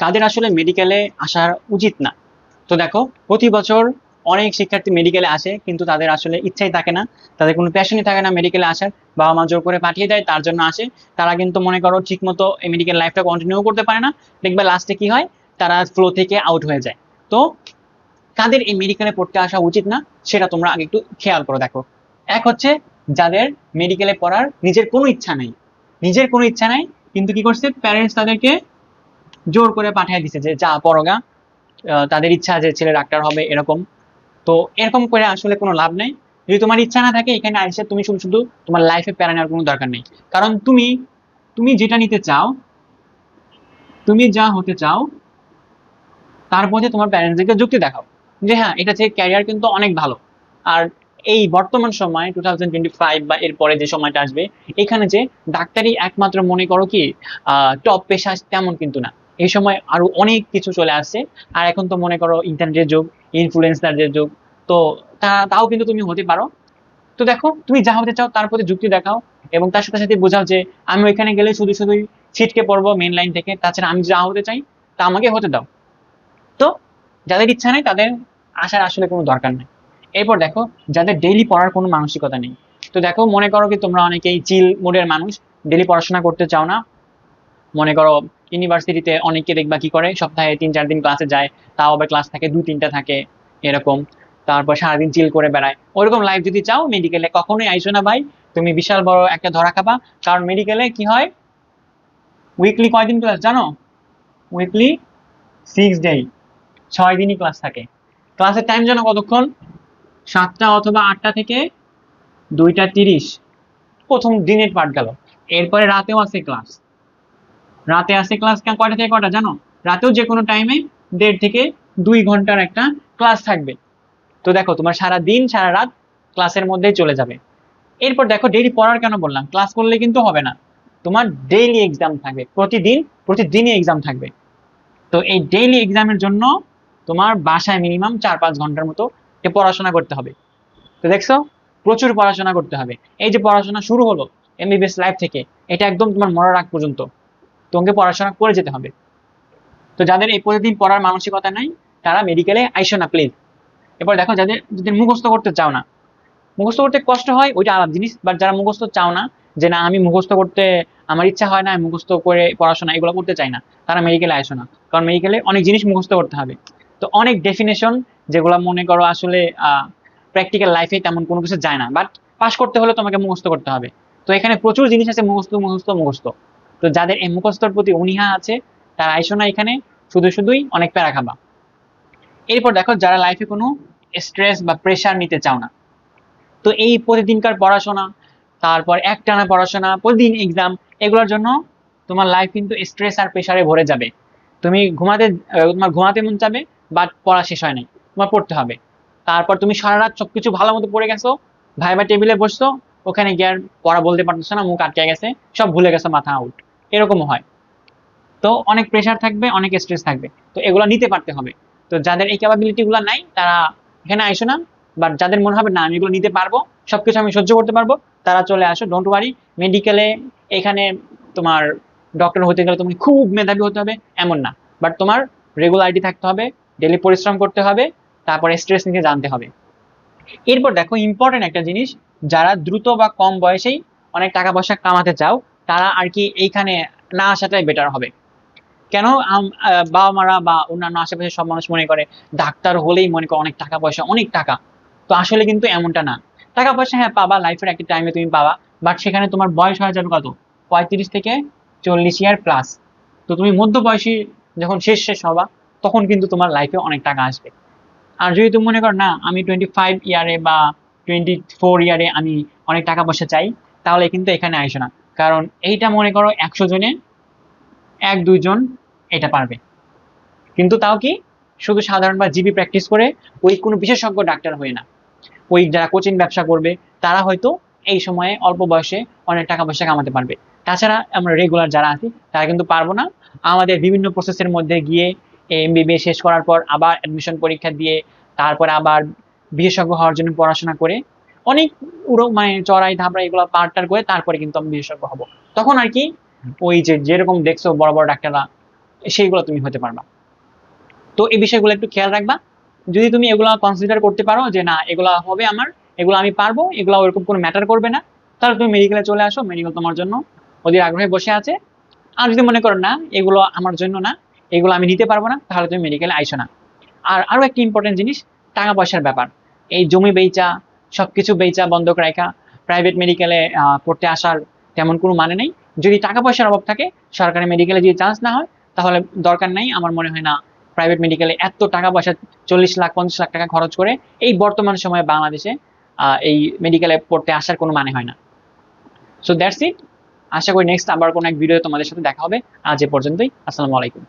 তাদের আসলে মেডিকেলে আসার উচিত না। তো দেখো, প্রতি বছর অনেক শিক্ষার্থী মেডিকেলে আসে, কিন্তু তাদের আসলে ইচ্ছাই থাকে না, তাদের কোনো প্যাশনই থাকে না মেডিকেলে আসার। বাবা মা জোর করে পাঠিয়ে দেয়, তার জন্য আসে। তারা কিন্তু মনে করো ঠিক মতো এই মেডিকেল লাইফটা কন্টিনিউ করতে পারে না। দেখবে লাস্টে কি হয়, তারা ফ্লো থেকে আউট হয়ে যায়। তো কাদের এই মেডিকেলে পড়তে আসা উচিত না, সেটা তোমরা আগে একটু খেয়াল করো। দেখো, এক হচ্ছে যাদের মেডিকেলে পড়ার নিজের কোনো ইচ্ছা নেই, নিজের কোনো ইচ্ছা নাই, কিন্তু কি করছে, প্যারেন্টস তাদেরকে জোর করে পাঠিয়ে দিছে যে যা পড়োগা। তাদের ইচ্ছা যে ছেলে ডাক্তার হবে এরকম। তো এরকম করে আসলে কোনো লাভ নেই। যদি তোমার ইচ্ছা না থাকে, এখানে আইসে তুমি শুধু শুধু তোমার লাইফে প্যারা নেওয়ার কোনো দরকার নেই। কারণ তুমি তুমি যেটা নিতে চাও, তুমি যা হতে চাও, তার মধ্যে তোমার প্যারেন্টসদেরকে যুক্তি দেখাও যে হ্যাঁ, এটা থেকে ক্যারিয়ার কিন্তু অনেক ভালো। আর এই বর্তমান সময় 2025 বা এরপরে যে সময়টা আসবে, এখানে যে ডাক্তারি একমাত্র মনে করো কি টপ পেশা, তেমন কিন্তু না। এই সময় আরো অনেক কিছু চলে আসছে। আর এখন তো মনে করো ইন্টারনেটের যুগ, ইনফ্লুয়েন্সারদের যুগ। তো তাও কিন্তু তুমি হতে পারো। তো দেখো, তুমি যা হতে চাও তার প্রতি যুক্তি দেখাও, এবং তার সাথে সাথে বোঝাও যে আমি ওইখানে গেলে শুধু শুধুই ছিটকে পড়বো মেন লাইন থেকে, তাছাড়া আমি যা হতে চাই তা আমাকে হতে দাও। তো যাদের ইচ্ছা নেই তাদের আসার আসলে কোনো দরকার নেই। এরপর দেখো, যাদের ডেইলি পড়ার কোনো মানসিকতা নেই। তো দেখো, মনে করো কি তোমরা অনেকেই চিল মোডের মানুষ, ডেইলি পড়াশোনা করতে চাও না। মনে করো ইউনিভার্সিটিতে অনেকে দেখবা কি করে, সপ্তাহে 3-4 দিন ক্লাসে যায়, তাও আবার ক্লাস থাকে 2-3টা থাকে এরকম। তারপর সারাদিন চিল করে বেড়ায়। ওইরকম লাইফ যদি চাও, মেডিকেলে কখনোই আইসো না ভাই। তুমি বিশাল বড় একটা ধরা খাবা। কারণ মেডিকেলে কি হয়, উইকলি কয়দিন ক্লাস জানো? উইকলি 6 ডে, 6 দিনই ক্লাস থাকে। ক্লাসের টাইম জানো কতক্ষণ? 7টা অথবা 8টা থেকে 2টা 30। প্রথম দিনের পাঠ গেল। এরপরে রাতেও আছে ক্লাস। রাতে আছে ক্লাস কয়টা থেকে কয়টা জানো? রাতেও যে কোনো টাইমে 1.5 থেকে 2 ঘন্টার একটা ক্লাস থাকবে। তো দেখো, তোমার সারা দিন সারা রাত ক্লাসের মধ্যেই চলে যাবে। এরপর দেখো, ডেইলি পড়ার কেন বললাম, ক্লাস করলে কিন্তু হবে না। তোমার ডেইলি এক্সাম থাকবে, প্রতিদিনই এক্সাম থাকবে। তো এই ডেইলি এক্সামের জন্য তোমার বাসায় মিনিমাম 4-5 ঘন্টার মতো পড়াশোনা করতে হবে। তো দেখছো, প্রচুর পড়াশোনা করতে হবে। এই যে পড়াশোনা শুরু হলো এমবিবিএস লাইফ থেকে, এটা একদম তোমার মরার আগ পর্যন্ত তোমাকে পড়াশোনা করে যেতে হবে। তো যাদের এই প্রতিদিন পড়ার মানসিকতা নাই, তারা মেডিকেলে আইসো না প্লিজ। এরপর দেখো, যাদের যাদের মুখস্থ করতে চাও না, মুখস্থ করতে কষ্ট হয় ওইটা আলাদা জিনিস, বাট যারা মুখস্থ চাও না, যে না আমি মুখস্থ করতে আমার ইচ্ছা হয় না, আমি মুখস্থ করে পড়াশোনা এগুলো করতে চাই না, তারা মেডিকেলে আইসো না। কারণ মেডিকেলে অনেক জিনিস মুখস্থ করতে হবে। তো অনেক ডেফিনেশন, যেগুলো মনে করো আসলে প্র্যাকটিক্যাল লাইফে তেমন কোনো কিছু যায় না, বাট পাস করতে হলে তোমাকে মুখস্থ করতে হবে। তো এখানে প্রচুর জিনিস আছে, মুখস্থ মুখস্থ মুখস্থ। তো যাদের এই মুখস্থর প্রতি অনীহা আছে, তারা আইসো না এখানে, শুধু শুধুই অনেক প্যারা খাবা। এরপর দেখো, যারা লাইফে কোনো স্ট্রেস বা প্রেশার নিতে চাও না। তো এই প্রতিদিনকার পড়াশোনা, তারপর একটানা পড়াশোনা, প্রতিদিন এক্সাম, এগুলোর জন্য তোমার লাইফ কিন্তু স্ট্রেস আর প্রেশারে ভরে যাবে। তুমি তোমার ঘুমাতে মন চাবে, বাট পড়া শেষ হয় নাই, তোমার পড়তে হবে। তারপর তুমি সারা রাত সবকিছু ভালো মতো পড়ে গেছো, ভাইবা টেবিলে বসছো, ওখানে গিয়ে আর পড়া বলতে পারতেছো না, মুখ আটকে গেছে, সব ভুলে গেছো, মাথা আউট, এরকমও হয়। তো অনেক প্রেশার থাকবে, অনেক স্ট্রেস থাকবে। তো এগুলো নিতে পারতে হবে। তো যাদের এই ক্যাপাবিলিটি গুলো নাই, তারা এখানে আইসো না। বাট যাদের মনে হবে না আমি এগুলো নিতে পারবো, সবকিছু আমি সহ্য করতে পারবো, তারা চলে আসো, ডোন্ট ওয়ারি। মেডিকেলে এখানে তোমার ডক্টর হতে গেলে তুমি খুব মেধাবী হতে হবে এমন না, বাট তোমার রেগুলারিটি থাকতে হবে, ডেলি পরিশ্রম করতে হবে, তারপরে স্ট্রেস নিয়ে জানতে হবে। এরপর দেখো, ইম্পর্টেন্ট একটা জিনিস, যারা দ্রুত বা কম বয়সেই অনেক টাকা পয়সা কামাতে চাও, তারা আর কি এইখানে না আসাটাই বেটার হবে। কেন? বাবা মারা বা অন্যান্য আশেপাশে সব মানুষ মনে করে ডাক্তার হলেই মনে করে অনেক টাকা পয়সা, অনেক টাকা। তো আসলে কিন্তু এমনটা না। টাকা পয়সা হ্যাঁ পাবা, লাইফের একটা টাইমে তুমি পাবা, বাট সেখানে তোমার বয়স হয়ে যাবে কত, 35 থেকে 40 ইয়ার প্লাস। তো তুমি মধ্য বয়সী যখন শেষ শেষ হবা, তখন কিন্তু তোমার লাইফে অনেক টাকা আসবে। আর যদি তুমি মনে করো না আমি 25 ইয়ারে বা 24 ইয়ারে আমি অনেক টাকা পয়সা চাই, তাহলে কিন্তু এখানে আইসো না। কারণ এইটা মনে করো 100 জনে 1-2 জন এটা পারবে। কিন্তু তাও কি, শুধু সাধারণ বা জিবি প্র্যাকটিস করে, ওই কোনো বিশেষজ্ঞ ডাক্তার হয়ে না। ওই যারা কোচিং ব্যবসা করবে, তারা হয়তো এই সময়ে অল্প বয়সে অনেক টাকা পয়সা কামাতে পারবে। তাছাড়া আমরা রেগুলার যারা আছি, তারা কিন্তু পারবো না। আমাদের বিভিন্ন প্রসেসের মধ্যে গিয়ে এমবিবিএস শেষ করার পর আবার অ্যাডমিশন পরীক্ষা দিয়ে, তারপরে আবার বিশেষজ্ঞ হওয়ার জন্য পড়াশোনা করে, অনেক মানে চড়াই ধাপড়াই এগুলো পার টার করে তারপরে কিন্তু আমি বিশেষজ্ঞ হব। তখন আর কি, ওই যে যেরকম দেখছো বড় বড় ডাক্তাররা সেইগুলো তুমি হতে পারবা। তো এই বিষয়গুলো একটু খেয়াল রাখবা। যদি তুমি এগুলো কনসিডার করতে পারো যে না এগুলা হবে আমার, এগুলো আমি পারবো, এগুলো ওরকম কোনো ম্যাটার করবে না, তাহলে তুমি মেডিকেলে চলে আসো, মেডিকেল তোমার জন্য অধীর আগ্রহে বসে আছে। আর যদি মনে করো না এগুলো আমার জন্য না, এগুলো আমি নিতে পারবো না, তাহলে তুমি মেডিকেলে আইসো না। আর আরো একটি ইম্পর্টেন্ট জিনিস, টাকা পয়সার ব্যাপার। এই জমি বেচা, সবকিছু বেচা বন্ধক রাখা প্রাইভেট মেডিকেলে পড়তে আসার তেমন কোনো মানে নেই। যদি টাকা পয়সার অভাব থাকে, সরকারি মেডিকেলে যদি চান্স না হয়, তাহলে দরকার নেই। আমার মনে হয় না প্রাইভেট মেডিকেলে এত টাকা পয়সা 40 লাখ 50 লাখ টাকা খরচ করে এই বর্তমান সময়ে বাংলাদেশে এই মেডিকেলে পড়তে আসার কোনো মানে হয় না। So that's it. আশা করি নেক্সট আবার কোনো এক ভিডিও তোমাদের সাথে দেখা হবে। আজ এ পর্যন্তই। আসসালামু আলাইকুম।